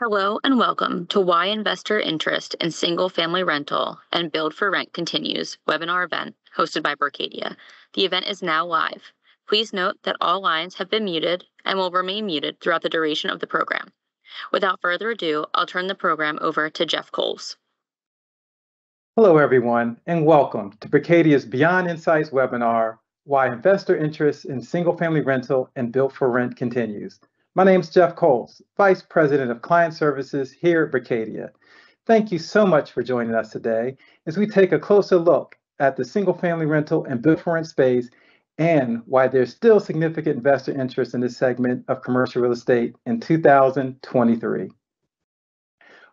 Hello and welcome to Why Investor Interest in Single Family Rental and Build for Rent Continues webinar event hosted by Berkadia. The event is now live. Please note that all lines have been muted and will remain muted throughout the duration of the program. Without further ado, I'll turn the program over to Jeff Coles. Hello, everyone, and welcome to Berkadia's Beyond Insights webinar, Why Investor Interest in Single Family Rental and Build for Rent Continues. My name is Jeff Coles, Vice President of Client Services here at Berkadia. Thank you so much for joining us today as we take a closer look at the single family rental and build for rent space and why there's still significant investor interest in this segment of commercial real estate in 2023.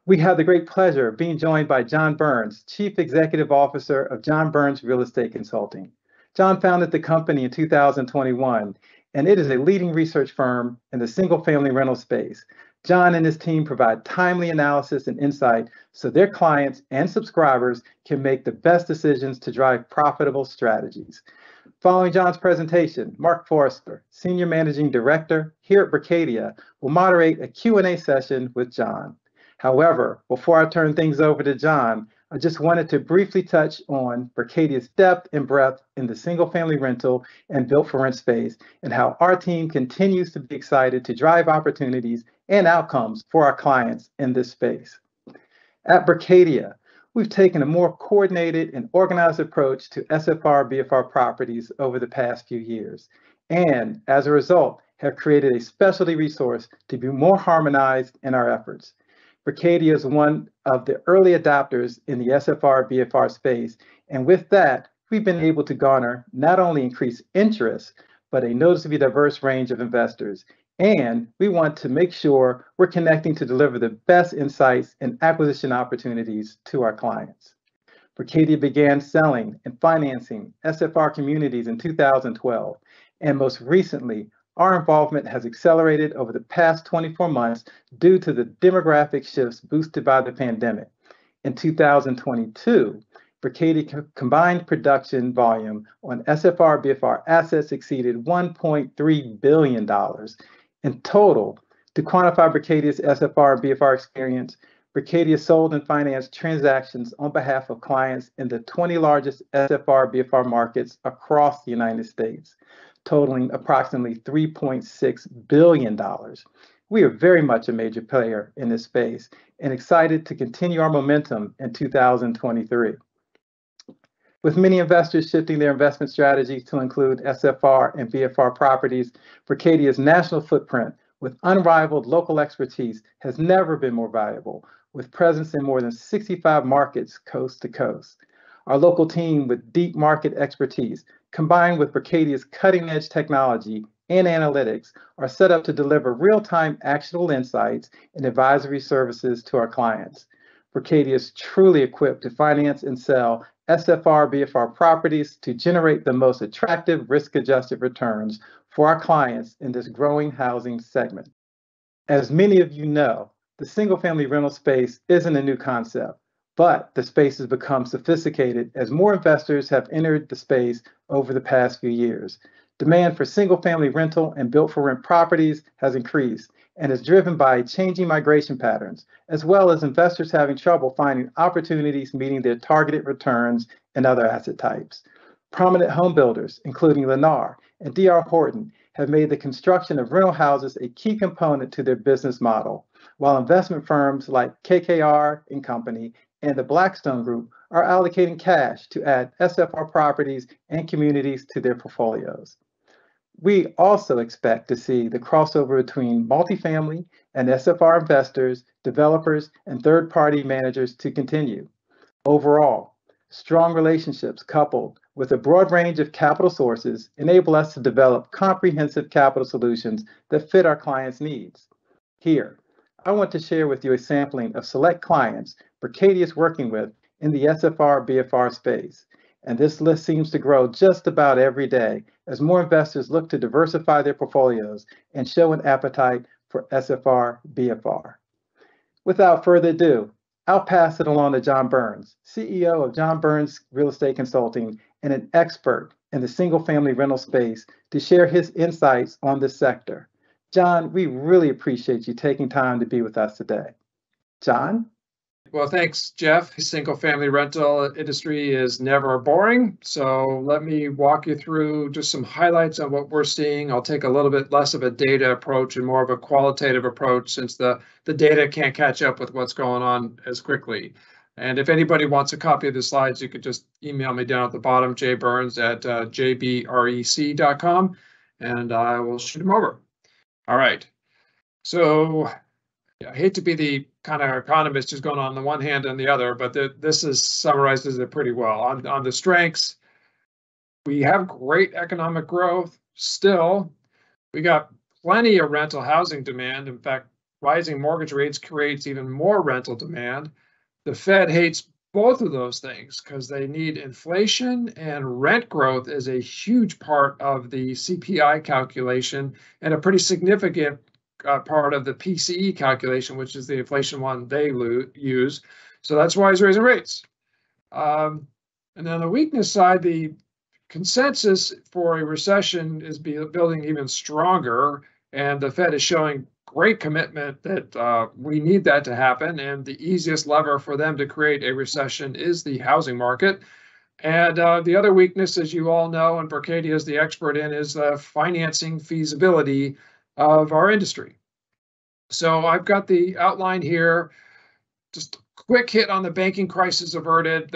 We have the great pleasure of being joined by John Burns, Chief Executive Officer of John Burns Real Estate Consulting. John founded the company in 2021, and it is a leading research firm in the single-family rental space. John and his team provide timely analysis and insight so their clients and subscribers can make the best decisions to drive profitable strategies. Following John's presentation, Mark Forrester, Senior Managing Director here at Berkadia, will moderate a Q&A session with John. However, before I turn things over to John, I just wanted to briefly touch on Berkadia's depth and breadth in the single-family rental and built-for-rent space and how our team continues to be excited to drive opportunities and outcomes for our clients in this space. At Berkadia, we've taken a more coordinated and organized approach to SFR/BFR properties over the past few years, and as a result, have created a specialty resource to be more harmonized in our efforts. Berkadia is one of the early adopters in the SFR/BFR space, and with that, we've been able to garner not only increased interest, but a noticeably diverse range of investors. And we want to make sure we're connecting to deliver the best insights and acquisition opportunities to our clients. Berkadia began selling and financing SFR communities in 2012, and most recently, our involvement has accelerated over the past 24 months due to the demographic shifts boosted by the pandemic. In 2022, Berkadia combined production volume on SFR/BFR assets exceeded $1.3 billion. In total, to quantify Berkadia's SFR/BFR experience, Berkadia sold and financed transactions on behalf of clients in the 20 largest SFR/BFR markets across the United States, totaling approximately $3.6 billion. We are very much a major player in this space and excited to continue our momentum in 2023. With many investors shifting their investment strategies to include SFR and BFR properties, Berkadia's national footprint with unrivaled local expertise has never been more valuable, with presence in more than 65 markets coast to coast. Our local team with deep market expertise, combined with Berkadia's cutting-edge technology and analytics, are set up to deliver real-time actionable insights and advisory services to our clients. Berkadia is truly equipped to finance and sell SFR/BFR properties to generate the most attractive risk-adjusted returns for our clients in this growing housing segment. As many of you know, the single-family rental space isn't a new concept, but the space has become sophisticated as more investors have entered the space over the past few years. Demand for single-family rental and built-for-rent properties has increased and is driven by changing migration patterns, as well as investors having trouble finding opportunities meeting their targeted returns in other asset types. Prominent home builders, including Lennar and D.R. Horton, have made the construction of rental houses a key component to their business model, while investment firms like KKR and Company and the Blackstone Group are allocating cash to add SFR properties and communities to their portfolios. We also expect to see the crossover between multifamily and SFR investors, developers, and third-party managers to continue. Overall, strong relationships coupled with a broad range of capital sources enable us to develop comprehensive capital solutions that fit our clients' needs. Here, I want to share with you a sampling of select clients Berkadia is working with in the SFR/BFR space. And this list seems to grow just about every day as more investors look to diversify their portfolios and show an appetite for SFR/BFR. Without further ado, I'll pass it along to John Burns, CEO of John Burns Real Estate Consulting and an expert in the single-family rental space, to share his insights on this sector. John, we really appreciate you taking time to be with us today. John? Well, thanks, Jeff. Single-family rental industry is never boring. So let me walk you through just some highlights on what we're seeing. I'll take a little bit less of a data approach and more of a qualitative approach, since the data can't catch up with what's going on as quickly. And if anybody wants a copy of the slides, you could just email me down at the bottom, jburns@jbrec.com, and I will shoot them over. All right. So I hate to be the kind of economist who's going on the one hand and the other, but this is summarizes it pretty well. On the strengths, we have great economic growth still. We got plenty of rental housing demand. In fact, rising mortgage rates creates even more rental demand. The Fed hates both of those things because they need inflation, and rent growth is a huge part of the CPI calculation and a pretty significant part of the PCE calculation, which is the inflation one they use. So that's why he's raising rates. And then on the weakness side, the consensus for a recession is building even stronger, and the Fed is showing great commitment that we need that to happen. And the easiest lever for them to create a recession is the housing market. And the other weakness, as you all know, and Berkadia is the expert in, is the financing feasibility of our industry. So I've got the outline here. Just a quick hit on the banking crisis averted.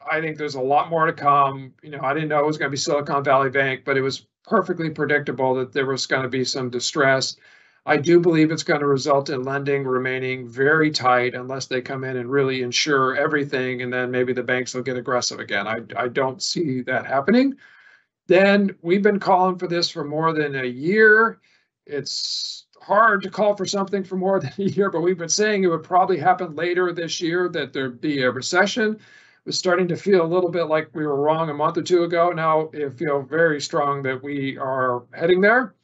I think there's a lot more to come. I didn't know it was going to be Silicon Valley Bank, but it was perfectly predictable that there was going to be some distress. I do believe it's going to result in lending remaining very tight unless they come in and really insure everything, and then maybe the banks will get aggressive again. I don't see that happening. Then we've been calling for this for more than a year. It's hard to call for something for more than a year, but we've been saying it would probably happen later this year, that there'd be a recession. It was starting to feel a little bit like we were wrong a month or two ago. Now it feels very strong that we are heading there.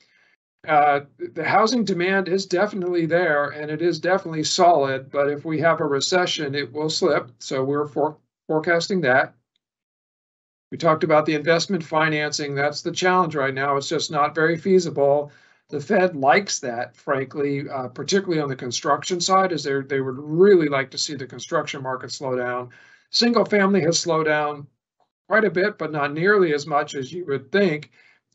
The housing demand is definitely there, and it is definitely solid, but if we have a recession, it will slip. So we're forecasting that. We talked about the investment financing. That's the challenge right now. It's just not very feasible. The Fed likes that, frankly, particularly on the construction side, as they would really like to see the construction market slow down. Single family has slowed down quite a bit, but not nearly as much as you would think.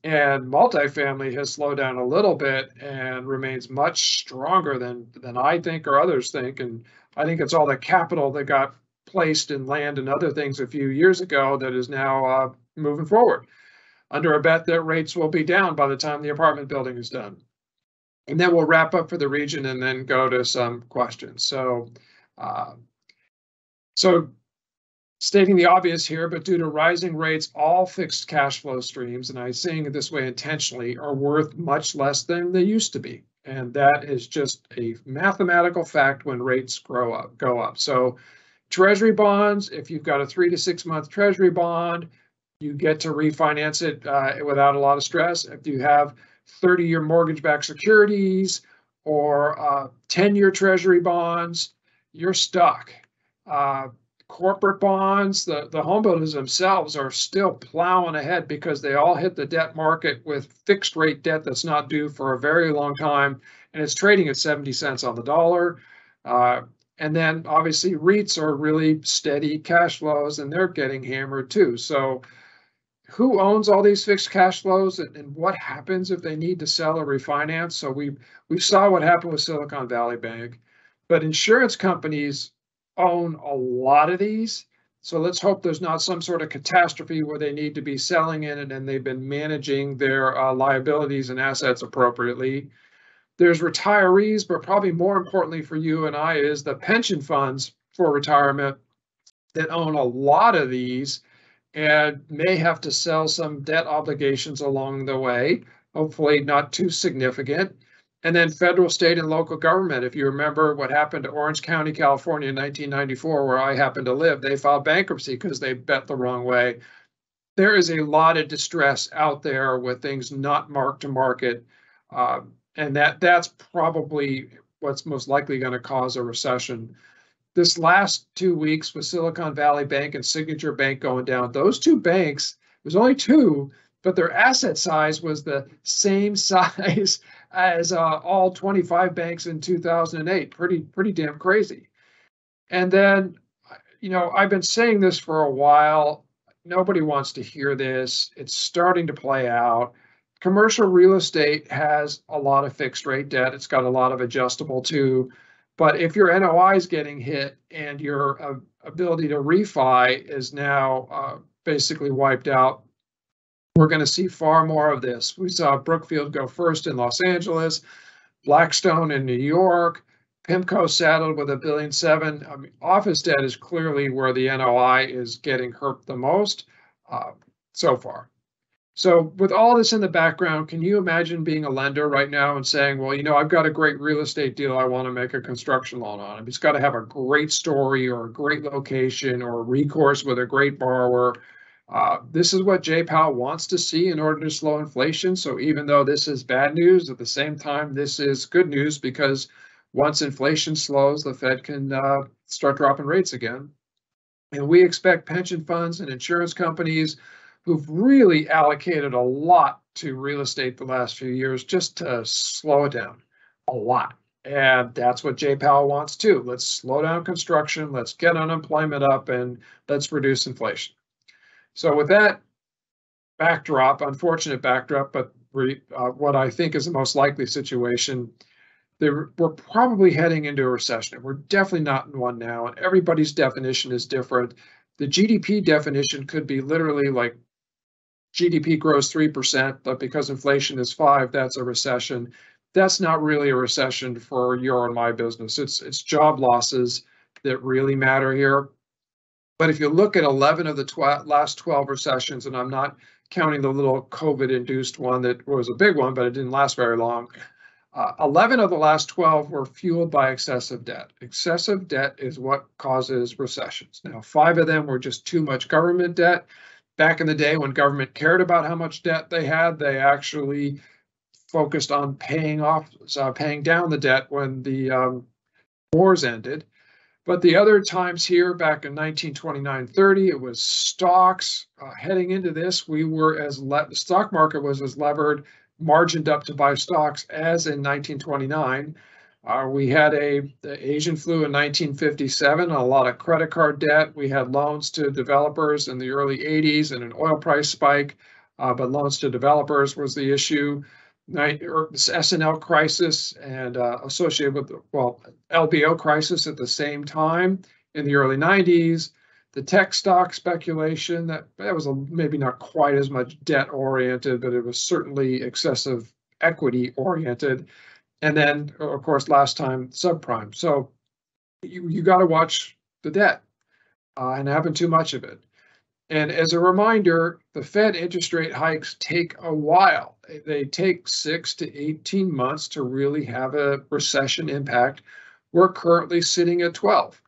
And multifamily has slowed down a little bit and remains much stronger than I think or others think. And I think it's all the capital that got placed in land and other things a few years ago that is now moving forward, under a bet that rates will be down by the time the apartment building is done. And then we'll wrap up for the region and then go to some questions. So stating the obvious here, but due to rising rates, all fixed cash flow streams, and I'm saying it this way intentionally, are worth much less than they used to be. And that is just a mathematical fact when rates go up. So Treasury bonds, if you've got a 3 to 6 month Treasury bond, you get to refinance it without a lot of stress. If you have 30-year mortgage-backed securities or 10-year Treasury bonds, you're stuck. Corporate bonds, the home builders themselves are still plowing ahead because they all hit the debt market with fixed rate debt that's not due for a very long time, and it's trading at 70 cents on the dollar. And then obviously REITs are really steady cash flows, and they're getting hammered too. So who owns all these fixed cash flows, and what happens if they need to sell or refinance? So we saw what happened with Silicon Valley Bank, but insurance companies own a lot of these. So let's hope there's not some sort of catastrophe where they need to be selling in it and they've been managing their liabilities and assets appropriately. There's retirees, but probably more importantly for you and I is the pension funds for retirement that own a lot of these and may have to sell some debt obligations along the way, hopefully not too significant. And then federal, state, and local government. If you remember what happened to Orange County, California in 1994, where I happen to live, they filed bankruptcy because they bet the wrong way. There is a lot of distress out there with things not marked to market. And that's probably what's most likely going to cause a recession. This last 2 weeks with Silicon Valley Bank and Signature Bank going down, those two banks, there's only two, but their asset size was the same size as all 25 banks in 2008. Pretty damn crazy. And then, I've been saying this for a while. Nobody wants to hear this. It's starting to play out. Commercial real estate has a lot of fixed rate debt. It's got a lot of adjustable too. But if your NOI is getting hit and your ability to refi is now basically wiped out, we're going to see far more of this. We saw Brookfield go first in Los Angeles, Blackstone in New York, PIMCO saddled with $1.7 billion. I mean, office debt is clearly where the NOI is getting hurt the most so far. So with all this in the background, can you imagine being a lender right now and saying, well, I've got a great real estate deal I want to make a construction loan on. It's got to have a great story or a great location or recourse with a great borrower. This is what Jay Powell wants to see in order to slow inflation. So even though this is bad news, at the same time, this is good news because once inflation slows, the Fed can start dropping rates again. And we expect pension funds and insurance companies who've really allocated a lot to real estate the last few years just to slow it down a lot. And that's what Jay Powell wants too. Let's slow down construction, let's get unemployment up, and let's reduce inflation. So with that backdrop, unfortunate backdrop, but what I think is the most likely situation, we're probably heading into a recession. We're definitely not in one now, and everybody's definition is different. The GDP definition could be literally like GDP grows 3%, but because inflation is 5%, that's a recession. That's not really a recession for your and my business. It's job losses that really matter here. But if you look at 11 of the last 12 recessions, and I'm not counting the little COVID-induced one that was a big one, but it didn't last very long, 11 of the last 12 were fueled by excessive debt. Excessive debt is what causes recessions. Now, 5 of them were just too much government debt. Back in the day when government cared about how much debt they had, they actually focused on paying down the debt when the wars ended. But the other times here, back in 1929-30, it was stocks. Heading into this, the stock market was as levered, margined up to buy stocks as in 1929. We had the Asian flu in 1957, a lot of credit card debt. We had loans to developers in the early 80s and an oil price spike, but loans to developers was the issue. This S&L crisis and associated with LBO crisis at the same time in the early 90s. The tech stock speculation, that was maybe not quite as much debt oriented, but it was certainly excessive equity oriented. And then, of course, last time subprime. So you got to watch the debt and having too much of it. And as a reminder, the Fed interest rate hikes take a while. They take 6 to 18 months to really have a recession impact. We're currently sitting at 12.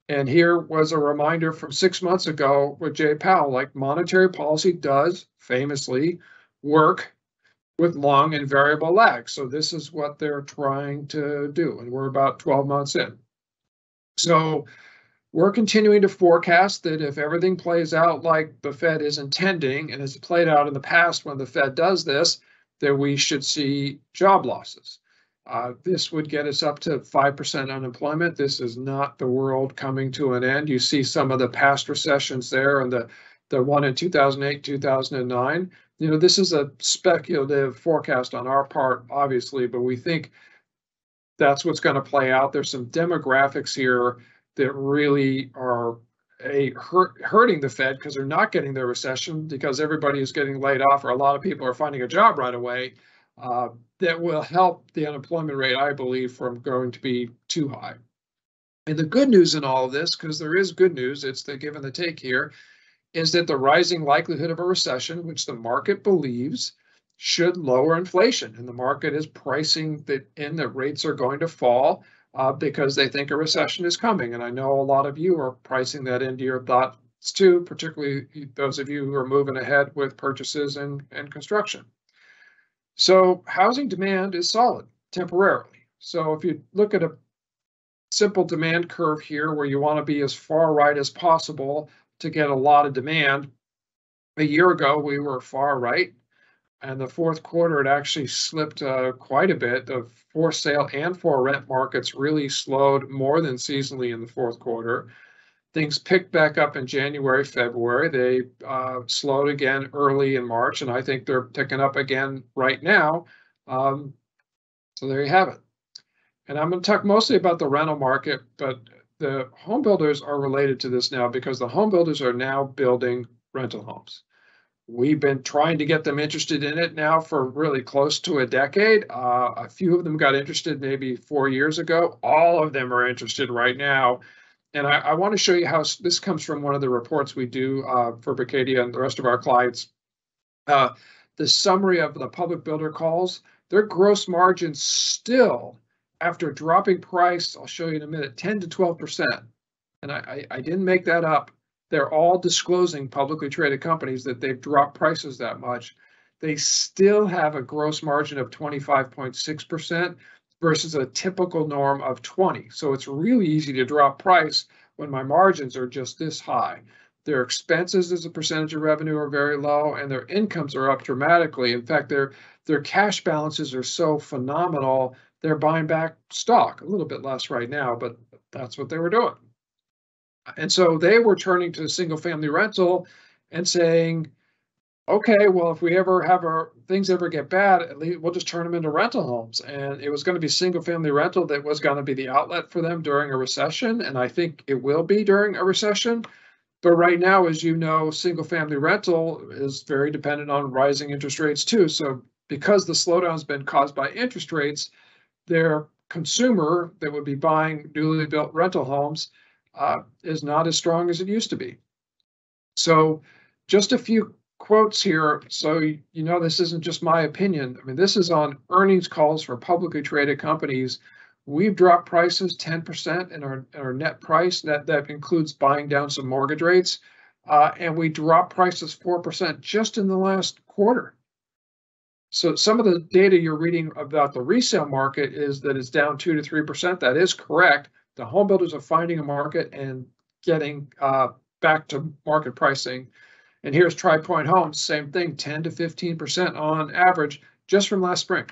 And here was a reminder from 6 months ago with Jay Powell, like monetary policy does famously work with long and variable lags. So this is what they're trying to do. And we're about 12 months in. So we're continuing to forecast that if everything plays out like the Fed is intending, and has played out in the past when the Fed does this, that we should see job losses. This would get us up to 5% unemployment. This is not the world coming to an end. You see some of the past recessions there, and the one in 2008, 2009. This is a speculative forecast on our part, obviously, but we think that's what's going to play out. There's some demographics here that really are hurting the Fed because they're not getting their recession because everybody is getting laid off, or a lot of people are finding a job right away. That will help the unemployment rate, I believe, from going to be too high. And the good news in all of this, because there is good news, it's the give and the take here, is that the rising likelihood of a recession, which the market believes, should lower inflation. And the market is pricing that rates are going to fall because they think a recession is coming. And I know a lot of you are pricing that into your thoughts too, particularly those of you who are moving ahead with purchases and construction. So housing demand is solid temporarily. So if you look at a simple demand curve here where you want to be as far right as possible to get a lot of demand, a year ago we were far right. and the fourth quarter, it actually slipped quite a bit. The for sale and for rent markets really slowed more than seasonally in the fourth quarter. Things picked back up in January, February. They slowed again early in March, and I think they're picking up again right now. So there you have it. And I'm going to talk mostly about the rental market, but the home builders are related to this now because the home builders are now building rental homes. We've been trying to get them interested in it now for really close to a decade. A few of them got interested maybe 4 years ago. All of them are interested right now. And I want to show you how this comes from one of the reports we do for Berkadia and the rest of our clients. The summary of the public builder calls, their gross margins still, after dropping price, I'll show you in a minute, 10 to 12%. And I didn't make that up. They're all disclosing, publicly traded companies, that they've dropped prices that much. They still have a gross margin of 25.6% versus a typical norm of 20. So it's really easy to drop price when my margins are just this high. Their expenses as a percentage of revenue are very low, and their incomes are up dramatically. In fact, their cash balances are so phenomenal, they're buying back stock, a little bit less right now, but that's what they were doing. And so they were turning to single family rental and saying, okay, well, if we ever have things ever get bad, at least we'll just turn them into rental homes. And it was going to be single family rental that was going to be the outlet for them during a recession. And I think it will be during a recession. But right now, as you know, single family rental is very dependent on rising interest rates too. So because the slowdown has been caused by interest rates, their consumer that would be buying newly built rental homes is not as strong as it used to be. So just a few quotes here, so you know this isn't just my opinion. I mean, this is on earnings calls for publicly traded companies. We've dropped prices 10% in our net price. That includes buying down some mortgage rates. And we dropped prices 4% just in the last quarter. So some of the data you're reading about the resale market is that it's down 2 to 3%. That is correct. The home builders are finding a market and getting back to market pricing. And here's Tri Pointe Homes, same thing, 10 to 15% on average just from last spring.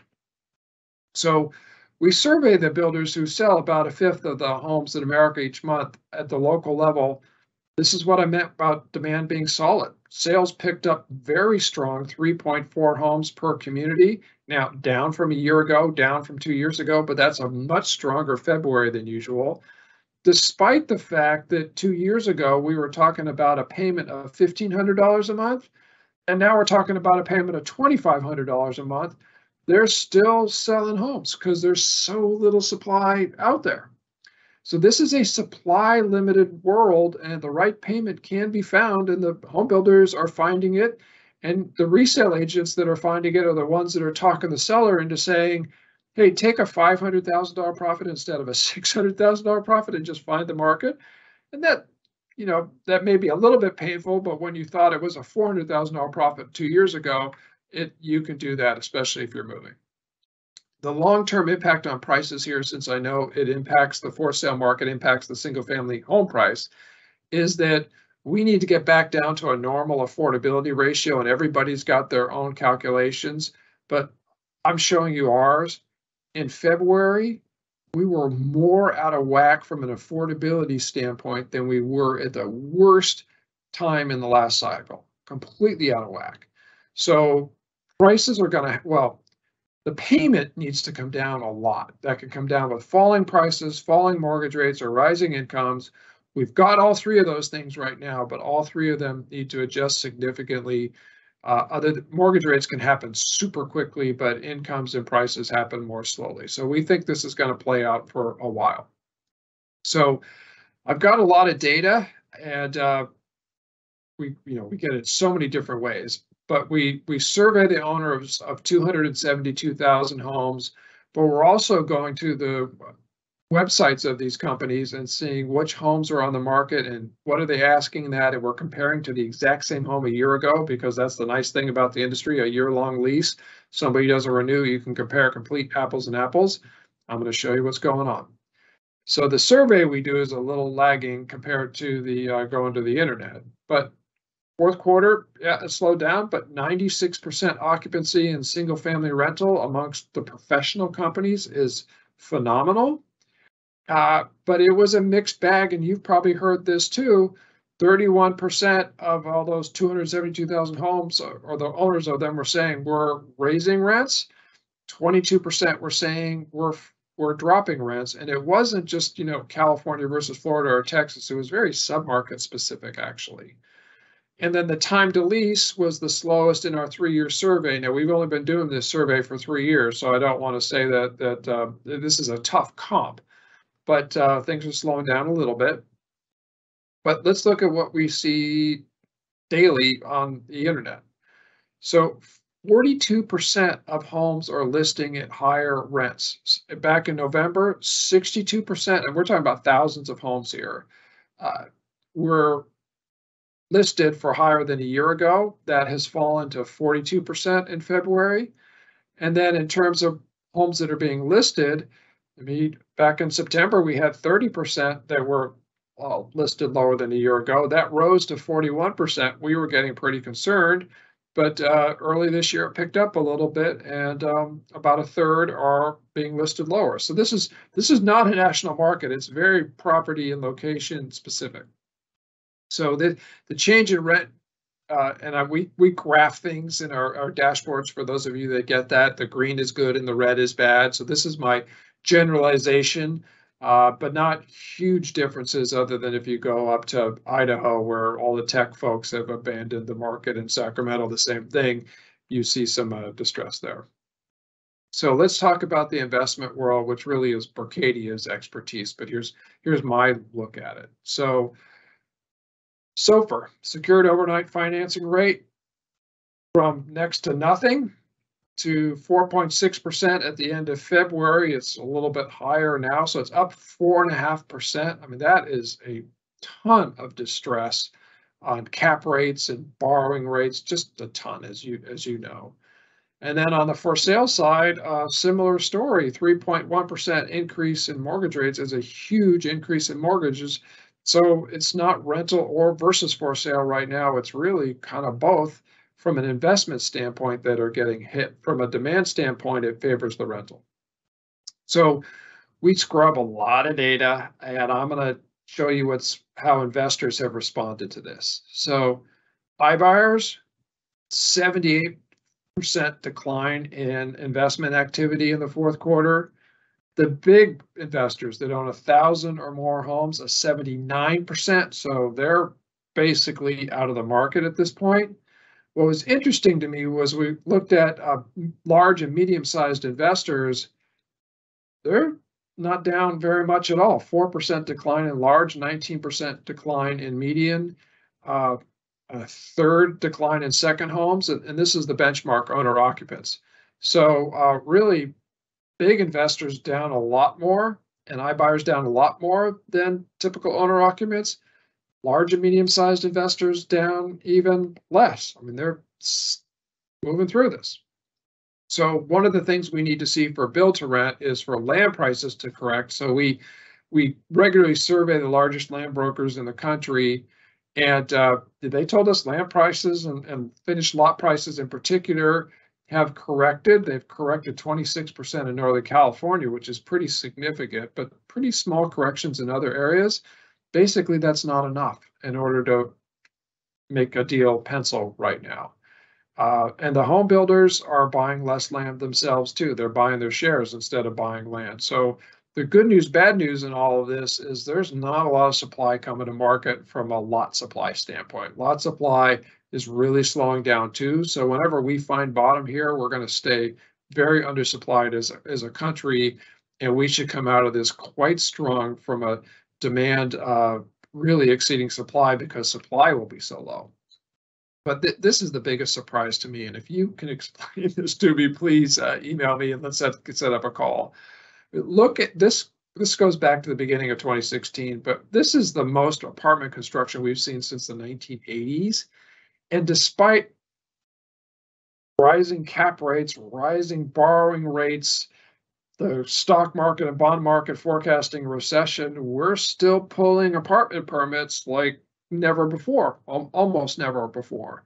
So we survey the builders who sell about a fifth of the homes in America each month at the local level. This is what I meant about demand being solid. Sales picked up very strong, 3.4 homes per community. Now, down from a year ago, down from 2 years ago, but that's a much stronger February than usual. Despite the fact that 2 years ago, we were talking about a payment of $1,500 a month, and now we're talking about a payment of $2,500 a month, they're still selling homes because there's so little supply out there. So this is a supply limited world, and the right payment can be found, and the home builders are finding it. And the resale agents that are finding it are the ones that are talking the seller into saying, hey, take a $500,000 profit instead of a $600,000 profit and just find the market. And that, you know, that may be a little bit painful, but when you thought it was a $400,000 profit 2 years ago, you can do that, especially if you're moving. The long-term impact on prices here, since I know it impacts the for sale market, impacts the single family home price, is that we need to get back down to a normal affordability ratio, and everybody's got their own calculations, but I'm showing you ours. In February, we were more out of whack from an affordability standpoint than we were at the worst time in the last cycle, completely out of whack. So prices are going to, well, the payment needs to come down a lot. That could come down with falling prices, falling mortgage rates, or rising incomes. We've got all three of those things right now, but all three of them need to adjust significantly. Mortgage rates can happen super quickly, but incomes and prices happen more slowly. So we think this is going to play out for a while. So I've got a lot of data, and we get it so many different ways. But we survey the owners of 272,000 homes, but we're also going to the websites of these companies and seeing which homes are on the market and what are they asking that, and we're comparing to the exact same home a year ago, because that's the nice thing about the industry, a year-long lease. Somebody doesn't renew, you can compare complete apples and apples. I'm going to show you what's going on. So the survey we do is a little lagging compared to the going to the internet, but Fourth quarter, yeah, it slowed down, but 96% occupancy in single family rental amongst the professional companies is phenomenal. But it was a mixed bag, and you've probably heard this too. 31% of all those 272,000 homes, or the owners of them, were saying we're raising rents. 22% were saying we're dropping rents, and it wasn't just California versus Florida or Texas. It was very submarket specific actually. And then the time to lease was the slowest in our 3-year survey. Now, we've only been doing this survey for 3 years, so I don't want to say that this is a tough comp, but things are slowing down a little bit. But let's look at what we see daily on the internet. So 42% of homes are listing at higher rents. Back in November, 62%, and we're talking about thousands of homes here, were listed for higher than a year ago. That has fallen to 42% in February. And then in terms of homes that are being listed, back in September, we had 30% that were listed lower than a year ago. That rose to 41%. We were getting pretty concerned, but early this year it picked up a little bit, and about a third are being listed lower. So this is not a national market. It's very property and location specific. So the change in rent, and we graph things in our dashboards for those of you that get that. The green is good and the red is bad. So this is my generalization, but not huge differences other than if you go up to Idaho, where all the tech folks have abandoned the market, in Sacramento, the same thing. You see some distress there. So let's talk about the investment world, which really is Berkadia's expertise, but here's my look at it. So SOFR, secured overnight financing rate, from next to nothing to 4.6% at the end of February. It's a little bit higher now, so it's up 4.5%. I mean, that is a ton of distress on cap rates and borrowing rates, just a ton, as you know. And then on the for sale side, similar story, 3.1% increase in mortgage rates is a huge increase in mortgages. So it's not rental or versus for sale right now. It's really kind of both from an investment standpoint that are getting hit. From a demand standpoint, it favors the rental. So we scrub a lot of data, and I'm going to show you how investors have responded to this. So iBuyers, 78% decline in investment activity in the fourth quarter. The big investors that own 1,000 or more homes, a 79%. So they're basically out of the market at this point. What was interesting to me was we looked at large and medium-sized investors. They're not down very much at all. 4% decline in large, 19% decline in median, a third decline in second homes, and this is the benchmark owner occupants. So really, big investors down a lot more, and iBuyers down a lot more than typical owner occupants. Large and medium-sized investors down even less. I mean, they're moving through this. So one of the things we need to see for build to rent is for land prices to correct. So we regularly survey the largest land brokers in the country, and they told us land prices and finished lot prices in particular have corrected. They've corrected 26% in Northern California, which is pretty significant, but pretty small corrections in other areas. Basically, that's not enough in order to make a deal pencil right now. And the home builders are buying less land themselves too. They're buying their shares instead of buying land. So the good news, bad news in all of this is there's not a lot of supply coming to market from a lot supply standpoint. Lot supply is really slowing down too. So whenever we find bottom here, we're going to stay very undersupplied as a country, and we should come out of this quite strong from a demand really exceeding supply, because supply will be so low. But this is the biggest surprise to me, and if you can explain this to me, please email me and let's set up a call. Look at this. This goes back to the beginning of 2016, but this is the most apartment construction we've seen since the 1980s. And despite rising cap rates, rising borrowing rates, the stock market and bond market forecasting recession, we're still pulling apartment permits like never before, almost never before.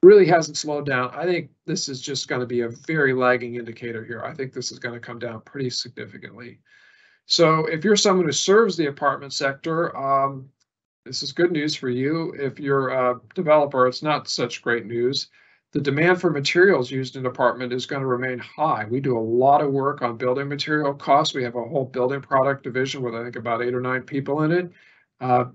Really hasn't slowed down. I think this is just going to be a very lagging indicator here. I think this is going to come down pretty significantly. So if you're someone who serves the apartment sector, this is good news for you. If you're a developer, it's not such great news. The demand for materials used in an apartment is going to remain high. We do a lot of work on building material costs. We have a whole building product division with, I think, about 8 or 9 people in it.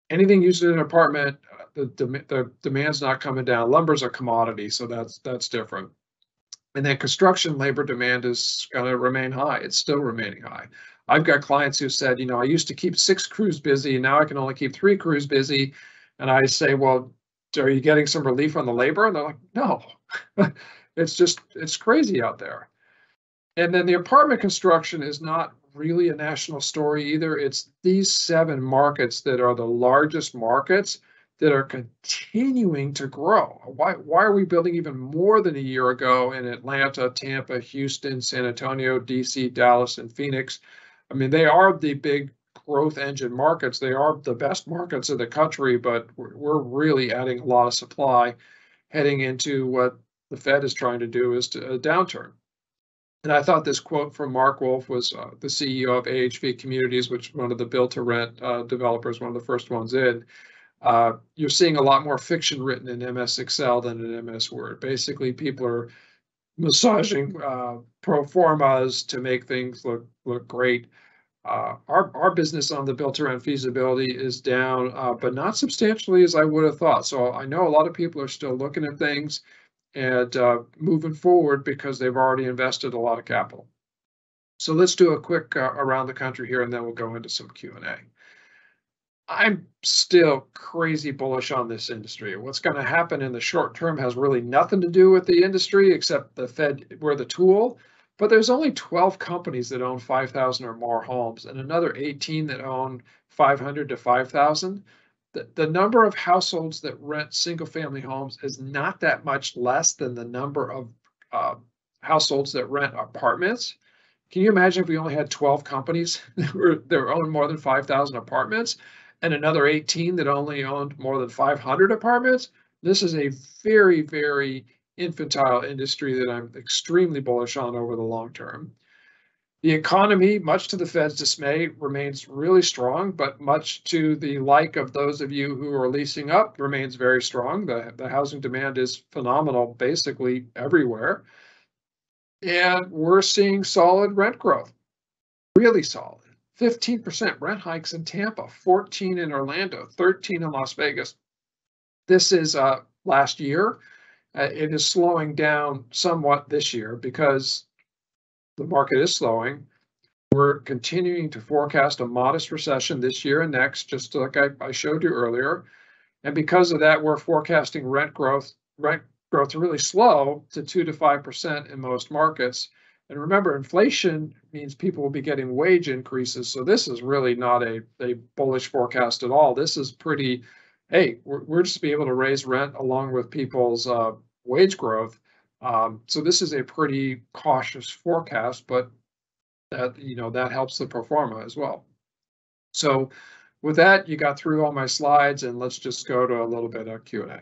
Anything used in an apartment, the demand's not coming down. Lumber's a commodity, so that's different. And then construction labor demand is going to remain high. It's still remaining high. I've got clients who said, I used to keep 6 crews busy, and now I can only keep 3 crews busy. And I say, well, are you getting some relief on the labor? And they're like, no, it's crazy out there. And then the apartment construction is not really a national story either. It's these 7 markets that are the largest markets that are continuing to grow. Why are we building even more than a year ago in Atlanta, Tampa, Houston, San Antonio, DC, Dallas, and Phoenix? I mean, they are the big growth engine markets. They are the best markets in the country, but we're really adding a lot of supply heading into what the Fed is trying to do, is a downturn. And I thought this quote from Mark Wolf was the CEO of AHV Communities, which one of the build-to-rent developers, one of the first ones in. You're seeing a lot more fiction written in MS Excel than in MS Word. Basically, people are massaging pro formas to make things look great. Our business on the built-to-rent feasibility is down, but not substantially as I would have thought. So I know a lot of people are still looking at things and moving forward because they've already invested a lot of capital. So let's do a quick around the country here, and then we'll go into some Q&A. I'm still crazy bullish on this industry. What's going to happen in the short term has really nothing to do with the industry, except the Fed, we're the tool. But there's only 12 companies that own 5,000 or more homes, and another 18 that own 500 to 5,000. The number of households that rent single-family homes is not that much less than the number of households that rent apartments. Can you imagine if we only had 12 companies that own more than 5,000 apartments and another 18 that only owned more than 500 apartments? This is a very, very infantile industry that I'm extremely bullish on over the long term. The economy, much to the Fed's dismay, remains really strong, but much to the like of those of you who are leasing up, remains very strong. The housing demand is phenomenal basically everywhere. And we're seeing solid rent growth, really solid. 15% rent hikes in Tampa, 14 in Orlando, 13 in Las Vegas. This is last year. It is slowing down somewhat this year because the market is slowing. We're continuing to forecast a modest recession this year and next, just like I showed you earlier. And because of that, we're forecasting rent growth to really slow to 2 to 5% in most markets. And remember, inflation means people will be getting wage increases. So this is really not a bullish forecast at all. This is pretty, hey, we're just be able to raise rent along with people's wage growth. So this is a pretty cautious forecast, but that helps the pro forma as well. So with that, you got through all my slides, and let's just go to a little bit of Q&A.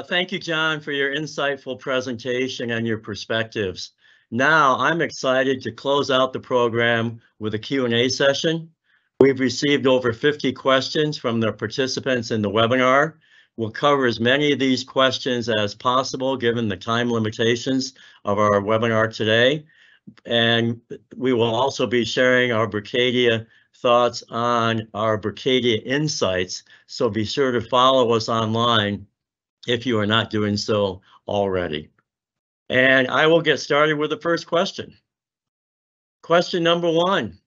Thank you, John, for your insightful presentation and your perspectives. Now, I'm excited to close out the program with a Q&A session. We've received over 50 questions from the participants in the webinar. We'll cover as many of these questions as possible, given the time limitations of our webinar today. And we will also be sharing our Berkadia thoughts on our Berkadia Insights. So be sure to follow us online if you are not doing so already. And I will get started with the first question. Question number 1.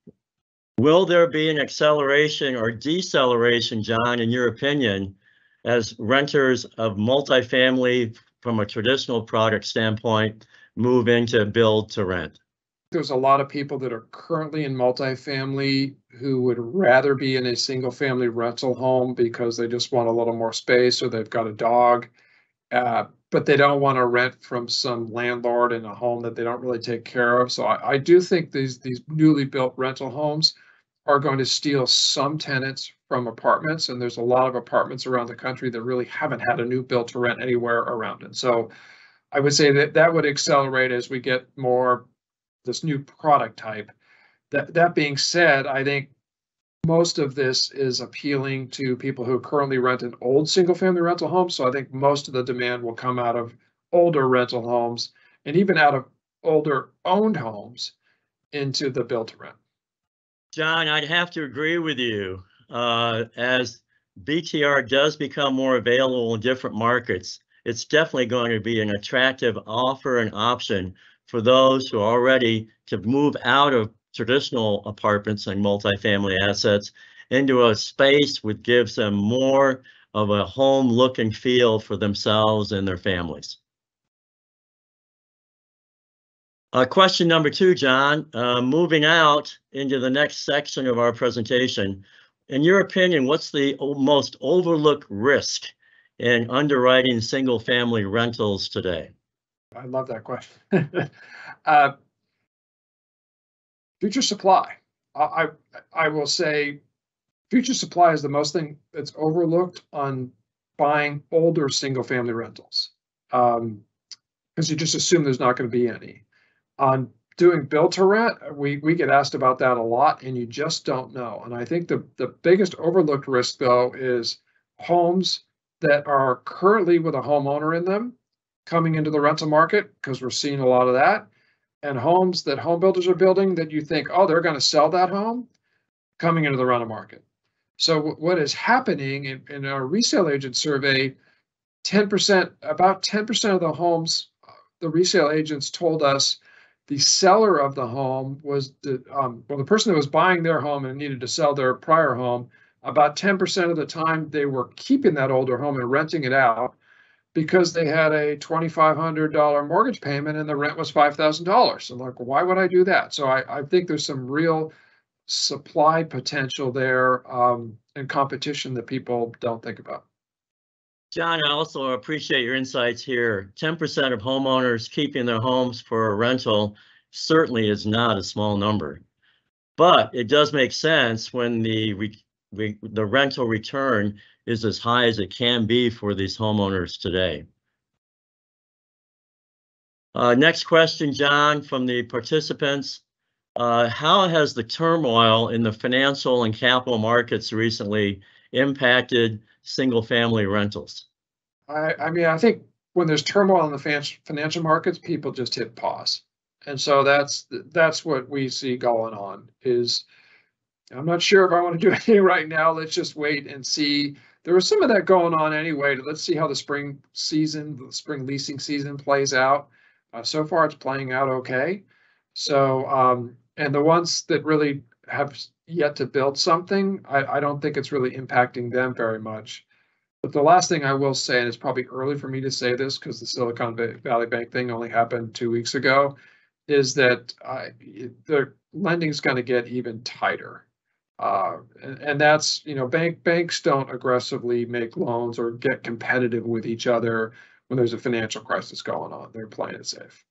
Will there be an acceleration or deceleration, John, in your opinion, as renters of multifamily from a traditional product standpoint move into build to rent? There's a lot of people that are currently in multifamily who would rather be in a single family rental home because they just want a little more space, or they've got a dog, but they don't want to rent from some landlord in a home that they don't really take care of. So I do think these newly built rental homes are going to steal some tenants from apartments, and there's a lot of apartments around the country that really haven't had a new build to rent anywhere around it. So I would say that that would accelerate as we get more this new product type. That being said, I think most of this is appealing to people who currently rent an old single-family rental home. So I think most of the demand will come out of older rental homes and even out of older owned homes into the build-to-rent. John, I'd have to agree with you. As BTR does become more available in different markets, it's definitely going to be an attractive offer and option for those who are ready to move out of traditional apartments and multifamily assets into a space which gives them more of a home look and feel for themselves and their families. Question number 2, John, moving out into the next section of our presentation. In your opinion, what's the most overlooked risk in underwriting single-family rentals today? I love that question. Future supply. I will say future supply is the most thing that's overlooked on buying older single-family rentals, because you just assume there's not going to be any. On doing build to rent, we get asked about that a lot, and you just don't know. And I think the biggest overlooked risk, though, is homes that are currently with a homeowner in them coming into the rental market, because we're seeing a lot of that, and homes that home builders are building that you think, oh, they're going to sell that home, coming into the rental market. So what is happening in our resale agent survey, about 10% of the homes, the resale agents told us the seller of the home was the person that was buying their home and needed to sell their prior home. About 10% of the time they were keeping that older home and renting it out because they had a $2,500 mortgage payment and the rent was $5,000. So like, why would I do that? So I think there's some real supply potential there, and competition that people don't think about. John, I also appreciate your insights here. 10% of homeowners keeping their homes for a rental certainly is not a small number, but it does make sense when the rental return is as high as it can be for these homeowners today. Next question, John, from the participants. How has the turmoil in the financial and capital markets recently impacted single-family rentals? I mean, I think when there's turmoil in the financial markets, people just hit pause. And so that's what we see going on is, I'm not sure if I want to do anything right now. Let's just wait and see. There was some of that going on anyway. Let's see how the spring leasing season plays out. So far, it's playing out okay. So, and the ones that really have yet to build something, I don't think it's really impacting them very much. But the last thing I will say, and it's probably early for me to say this because the Silicon Valley Bank thing only happened 2 weeks ago, is that the lending is going to get even tighter. And that's, banks don't aggressively make loans or get competitive with each other when there's a financial crisis going on. They're playing it safe.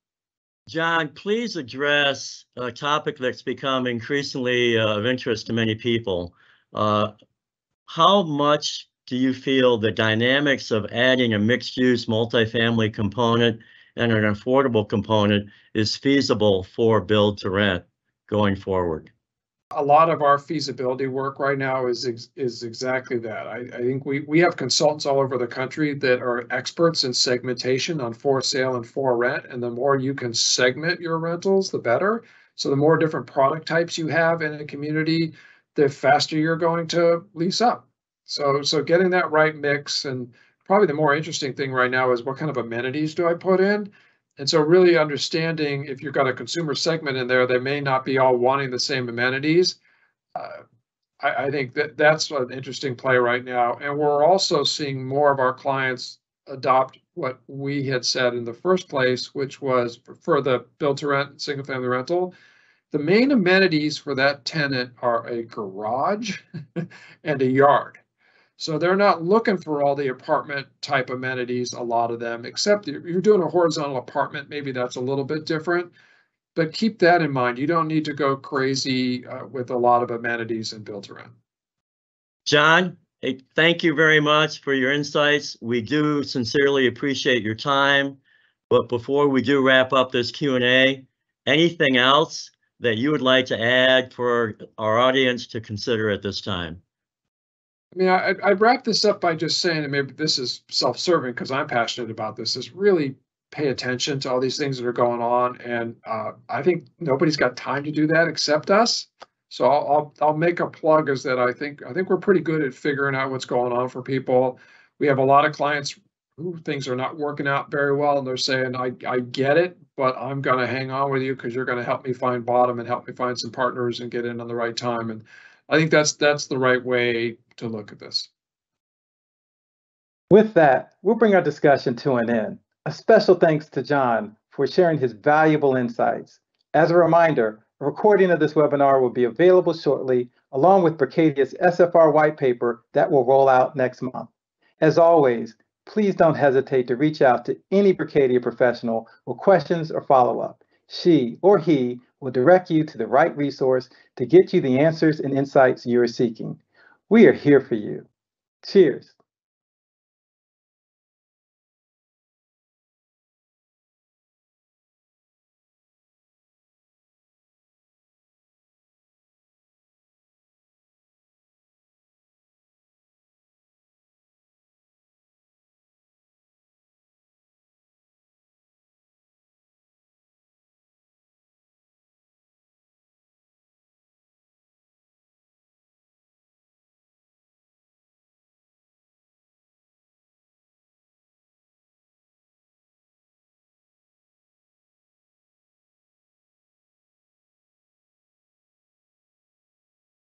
John, please address a topic that's become increasingly of interest to many people. How much do you feel the dynamics of adding a mixed-use multifamily component and an affordable component is feasible for build to rent going forward? A lot of our feasibility work right now is exactly that. I think we have consultants all over the country that are experts in segmentation on for sale and for rent. And the more you can segment your rentals, the better. So the more different product types you have in a community, the faster you're going to lease up. So getting that right mix, and probably the more interesting thing right now is what kind of amenities do I put in? And so really understanding if you've got a consumer segment in there, they may not be all wanting the same amenities. I think that's an interesting play right now. And we're also seeing more of our clients adopt what we had said in the first place, which was for the build to rent single family rental. The main amenities for that tenant are a garage and a yard. So they're not looking for all the apartment type amenities, a lot of them, except if you're doing a horizontal apartment, maybe that's a little bit different. keep that in mind. You don't need to go crazy with a lot of amenities and built around. John, hey, thank you very much for your insights. We do sincerely appreciate your time. But before we do wrap up this Q&A, anything else that you would like to add for our audience to consider at this time? I mean, I'd wrap this up by just saying, and maybe this is self-serving because I'm passionate about this, is really pay attention to all these things that are going on. And I think nobody's got time to do that except us. So I'll make a plug is that I think we're pretty good at figuring out what's going on for people. We have a lot of clients who things are not working out very well, and they're saying, I get it, but I'm going to hang on with you because you're going to help me find bottom and help me find some partners and get in on the right time. And I think that's the right way to look at this. With that, we'll bring our discussion to an end. A special thanks to John for sharing his valuable insights. As a reminder, a recording of this webinar will be available shortly, along with Berkadia's SFR white paper that will roll out next month. As always, please don't hesitate to reach out to any Berkadia professional with questions or follow-up. She or he will direct you to the right resource to get you the answers and insights you are seeking. We are here for you. Cheers.